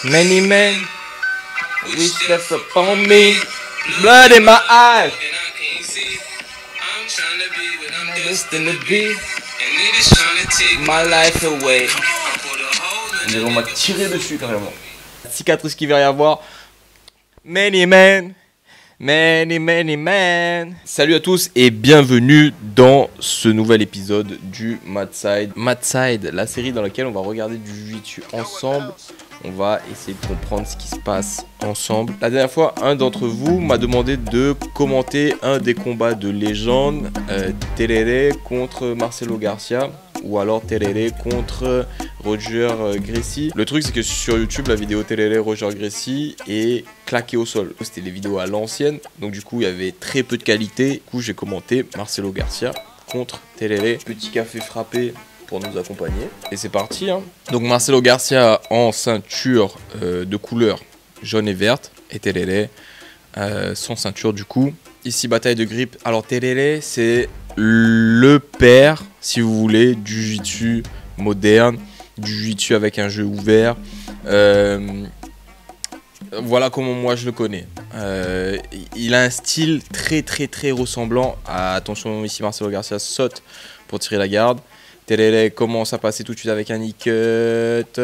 Many men wish death upon me. Blood in my eyes. I'm destined to be. My life away. On m'a tiré dessus carrément. Cicatrice qu'il va y avoir. Many men. Many men. Salut à tous et bienvenue dans ce nouvel épisode du Madside. Madside, la série dans laquelle on va regarder du jiu-jitsu ensemble. On va essayer de comprendre ce qui se passe ensemble. La dernière fois, un d'entre vous m'a demandé de commenter un des combats de légende, Terere contre Marcelo Garcia, ou alors Terere contre Roger Gracie. Le truc, c'est que sur YouTube, la vidéo Terere Roger Gracie est claquée au sol. C'était des vidéos à l'ancienne, donc du coup, il y avait très peu de qualité. Du coup, j'ai commenté Marcelo Garcia contre Terere. Petit café frappé pour nous accompagner. Et c'est parti, hein. Donc Marcelo Garcia en ceinture de couleur jaune et verte. Et Terere sans ceinture du coup. Ici, bataille de grip. Alors Terere, c'est le père, si vous voulez, du jiu-jitsu moderne, du jiu-jitsu avec un jeu ouvert. Voilà comment moi je le connais. Il a un style très ressemblant à... Attention, ici Marcelo Garcia saute pour tirer la garde. Terere commence à passer tout de suite avec un e-cut,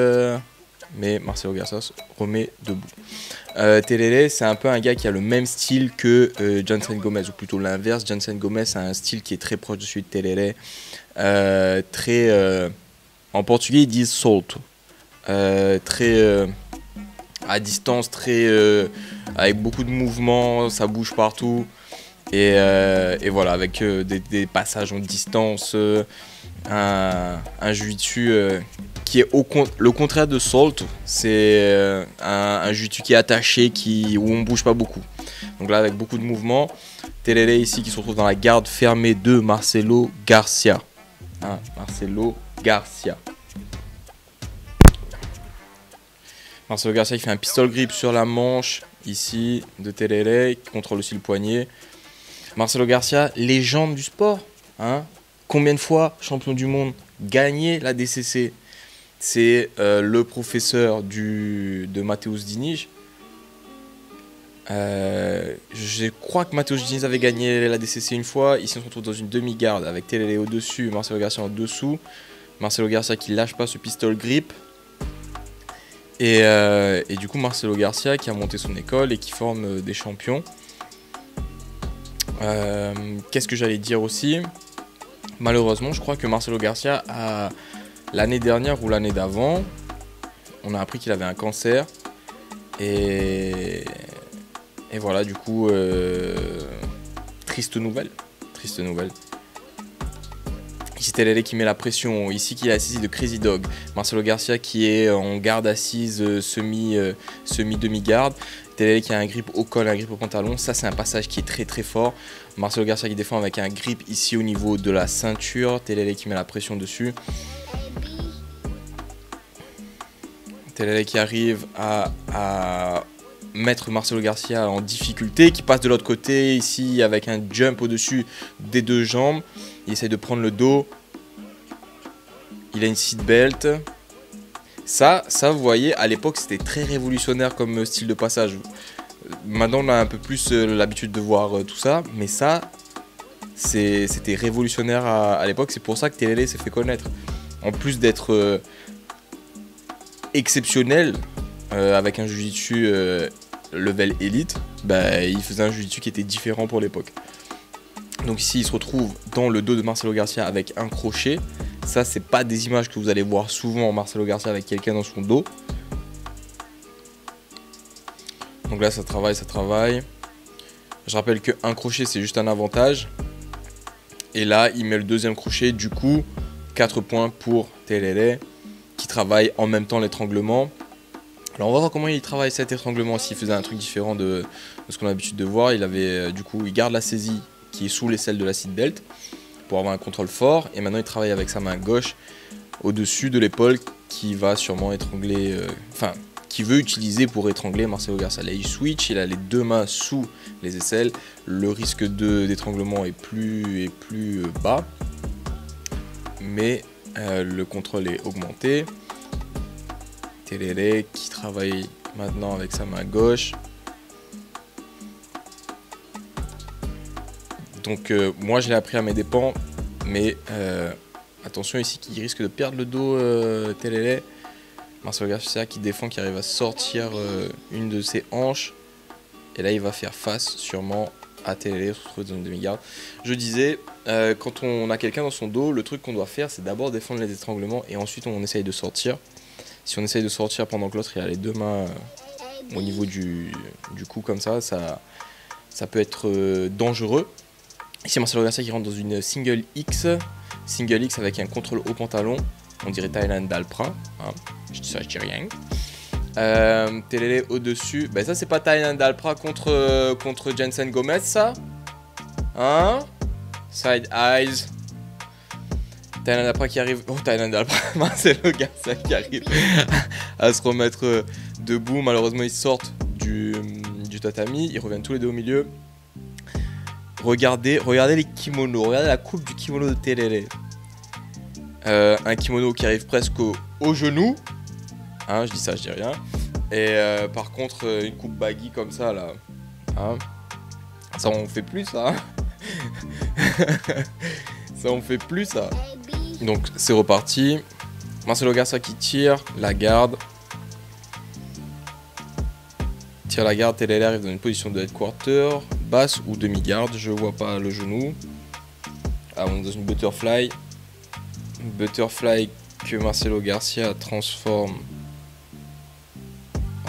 mais Marcelo Garcia se remet debout. Terere, c'est un peu un gars qui a le même style que Jansen Gomez, ou plutôt l'inverse. Jansen Gomez a un style qui est très proche de celui de Terere. En portugais, ils disent solto. Très à distance, avec beaucoup de mouvements, ça bouge partout. Et voilà, avec des passages en distance. Un jiu-jitsu qui est le contraire de Salt, c'est un jiu-jitsu qui est attaché, où on bouge pas beaucoup. Donc là, avec beaucoup de mouvements. Terere ici qui se retrouve dans la garde fermée de Marcelo Garcia. Hein, Marcelo Garcia. Marcelo Garcia qui fait un pistol grip sur la manche ici de Terere, qui contrôle aussi le poignet. Marcelo Garcia, légende du sport, hein. Combien de fois champion du monde, gagné la DCC? C'est le professeur de Matheus Diniz. Je crois que Matheus Diniz avait gagné la DCC une fois. Ici on se retrouve dans une demi-garde avec Terere au-dessus, Marcelo Garcia en dessous. Marcelo Garcia qui lâche pas ce pistol grip. Et du coup Marcelo Garcia qui a monté son école et qui forme des champions. Qu'est-ce que j'allais dire aussi? Malheureusement, je crois que Marcelo Garcia, l'année dernière ou l'année d'avant, on a appris qu'il avait un cancer. Et voilà, du coup, triste nouvelle. Triste nouvelle. Ici, Terere qui met la pression. Ici, qui est assise de Crazy Dog. Marcelo Garcia qui est en garde assise, semi-demi-garde. Terere qui a un grip au col, un grip au pantalon. Ça, c'est un passage qui est très fort. Marcelo Garcia qui défend avec un grip ici au niveau de la ceinture. Terere qui met la pression dessus. Terere qui arrive à mettre Marcelo Garcia en difficulté, qui passe de l'autre côté ici avec un jump au-dessus des deux jambes. Il essaie de prendre le dos. Il a une seat belt. Ça, vous voyez, à l'époque, c'était très révolutionnaire comme style de passage. Maintenant, on a un peu plus l'habitude de voir tout ça. Mais ça, c'était révolutionnaire à l'époque. C'est pour ça que Terere s'est fait connaître. En plus d'être exceptionnel, avec un jiu-jitsu level élite, il faisait un jiu-jitsu qui était différent pour l'époque. Donc ici, il se retrouve dans le dos de Marcelo Garcia avec un crochet. Ça, c'est pas des images que vous allez voir souvent, Marcelo Garcia avec quelqu'un dans son dos. Donc là, ça travaille. Je rappelle qu'un crochet, c'est juste un avantage. Et là, il met le deuxième crochet. Du coup, 4 points pour Terere, qui travaille en même temps l'étranglement. Alors, on va voir comment il travaille cet étranglement. S'il faisait un truc différent de ce qu'on a l'habitude de voir. Il garde la saisie qui est sous l'aisselle de la seat belt pour avoir un contrôle fort. Et maintenant, il travaille avec sa main gauche au-dessus de l'épaule qui va sûrement étrangler... qui veut utiliser pour étrangler Marcelo Garcia. Là, il switch, il a les deux mains sous les aisselles. Le risque d'étranglement est plus bas. Mais le contrôle est augmenté. Telele qui travaille maintenant avec sa main gauche. Donc moi je l'ai appris à mes dépens, mais attention ici qu'il risque de perdre le dos Telele. Marcelo Garcia qui défend, qui arrive à sortir une de ses hanches. Et là il va faire face sûrement à Telele, se retrouve dans une demi-garde. Je disais, quand on a quelqu'un dans son dos, le truc qu'on doit faire c'est d'abord défendre les étranglements et ensuite on essaye de sortir. Si on essaye de sortir pendant que l'autre il a les deux mains au niveau du cou comme ça peut être dangereux. Ici Marcelo Garcia qui rentre dans une single X avec un contrôle au pantalon, on dirait Thailand Dalpra, hein. Je dis ça, je dis rien. Telele au-dessus, ben ça c'est pas Thailand Dalpra contre Jensen Gomez ça, hein. Side eyes. Thailand Dalpra qui arrive, oh Thailand Dalpra, Marcelo Garcia qui arrive à se remettre debout, malheureusement ils sortent du tatami, ils reviennent tous les deux au milieu. Regardez les kimonos, regardez la coupe du kimono de Telele. Un kimono qui arrive presque au genou, hein, je dis ça, je dis rien. Et par contre, une coupe baggy comme ça là, hein. Ça on fait plus ça. Ça on fait plus ça. Donc c'est reparti. Marcelo Garcia qui tire, la garde. Tire la garde, Telele arrive dans une position de headquarter, basse ou demi-garde, je vois pas le genou. Ah, on est dans une butterfly. Butterfly que Marcelo Garcia transforme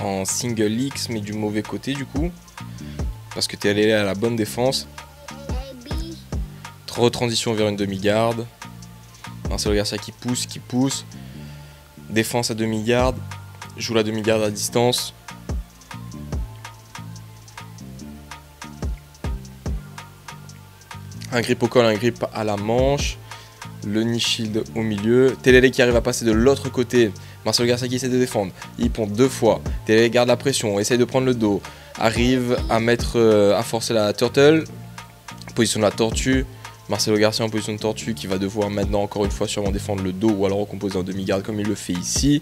en single X, mais du mauvais côté du coup. Parce que Telele a la bonne défense. Retransition vers une demi-garde. Marcelo Garcia qui pousse. Défense à demi-garde. Joue la demi-garde à distance. Un grip au col, un grip à la manche. Le knee shield au milieu. Telele qui arrive à passer de l'autre côté. Marcelo Garcia qui essaie de défendre. Il pond deux fois. Telele garde la pression. Essaye de prendre le dos. Arrive à mettre, à forcer la turtle. Position de la tortue. Marcelo Garcia en position de tortue qui va devoir maintenant encore une fois sûrement défendre le dos ou alors recomposer en demi-garde comme il le fait ici.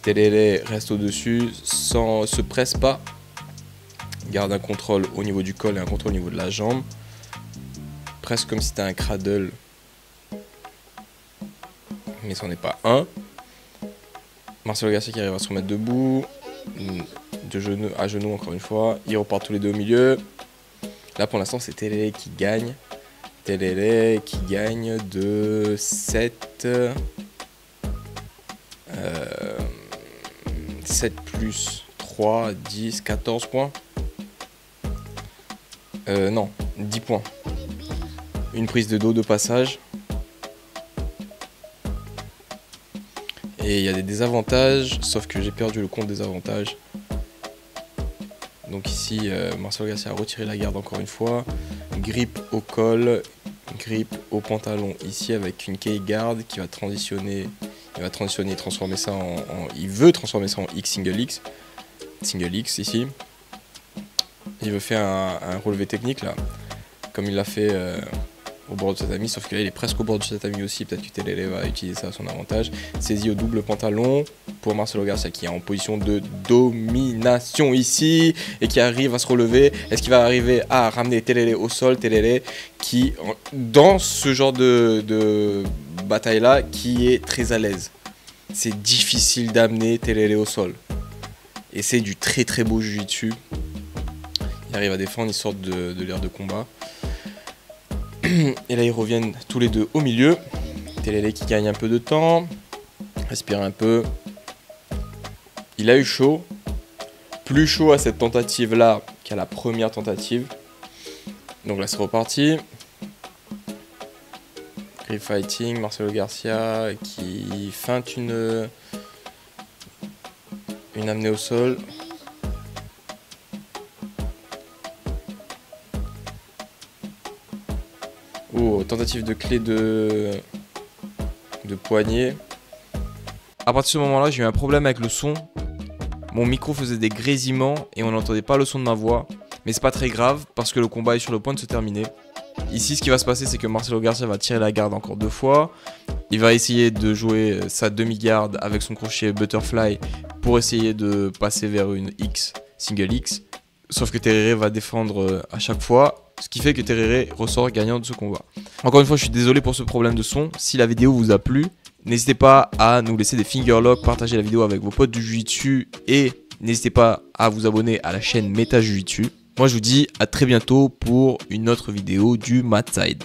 Telele reste au-dessus, se presse pas. Garde un contrôle au niveau du col et un contrôle au niveau de la jambe. Presque comme si c'était un cradle. Mais c'en est pas un. Marcelo Garcia qui arrive à se remettre debout. De genou à genoux encore une fois. Ils repartent tous les deux au milieu. Là pour l'instant c'est Telele qui gagne. Telele qui gagne de 7. 7 plus 3, 10, 14 points. Non, 10 points. Une prise de dos de passage. Et il y a des désavantages, sauf que j'ai perdu le compte des avantages. Donc ici, Marcelo Garcia a retiré la garde encore une fois. Grip au col, grip au pantalon ici avec une K-guard qui va transitionner. Il va transitionner et transformer ça il veut transformer ça en X single X. Single X ici. Il veut faire un relevé technique là, comme il l'a fait au bord du tatami, sauf que là il est presque au bord du tatami aussi, peut-être que Telele va utiliser ça à son avantage. Saisie au double pantalon pour Marcelo Garcia qui est en position de domination ici et qui arrive à se relever. Est-ce qu'il va arriver à ramener Telele au sol? Telele qui, dans ce genre de bataille là, qui est très à l'aise. C'est difficile d'amener Telele au sol. Et c'est du très très beau jiu-jitsu. Il arrive à défendre, ils sortent de l'ère de combat. Et là ils reviennent tous les deux au milieu. Telele qui gagne un peu de temps. Respire un peu. Il a eu chaud. Plus chaud à cette tentative là qu'à la première tentative. Donc là c'est reparti. Grip fighting, Marcelo Garcia qui feinte une amenée au sol. Oh, tentative de clé de poignet. À partir de ce moment-là, j'ai eu un problème avec le son. Mon micro faisait des grésillements et on n'entendait pas le son de ma voix. Mais c'est pas très grave parce que le combat est sur le point de se terminer. Ici, ce qui va se passer, c'est que Marcelo Garcia va tirer la garde encore deux fois. Il va essayer de jouer sa demi-garde avec son crochet butterfly pour essayer de passer vers une X, single X. Sauf que Tereré va défendre à chaque fois, ce qui fait que Tereré ressort gagnant de ce combat. Encore une fois, je suis désolé pour ce problème de son. Si la vidéo vous a plu, n'hésitez pas à nous laisser des fingerlocks, partager la vidéo avec vos potes du Jiu-Jitsu et n'hésitez pas à vous abonner à la chaîne Meta Jiu-Jitsu. Moi, je vous dis à très bientôt pour une autre vidéo du Matside.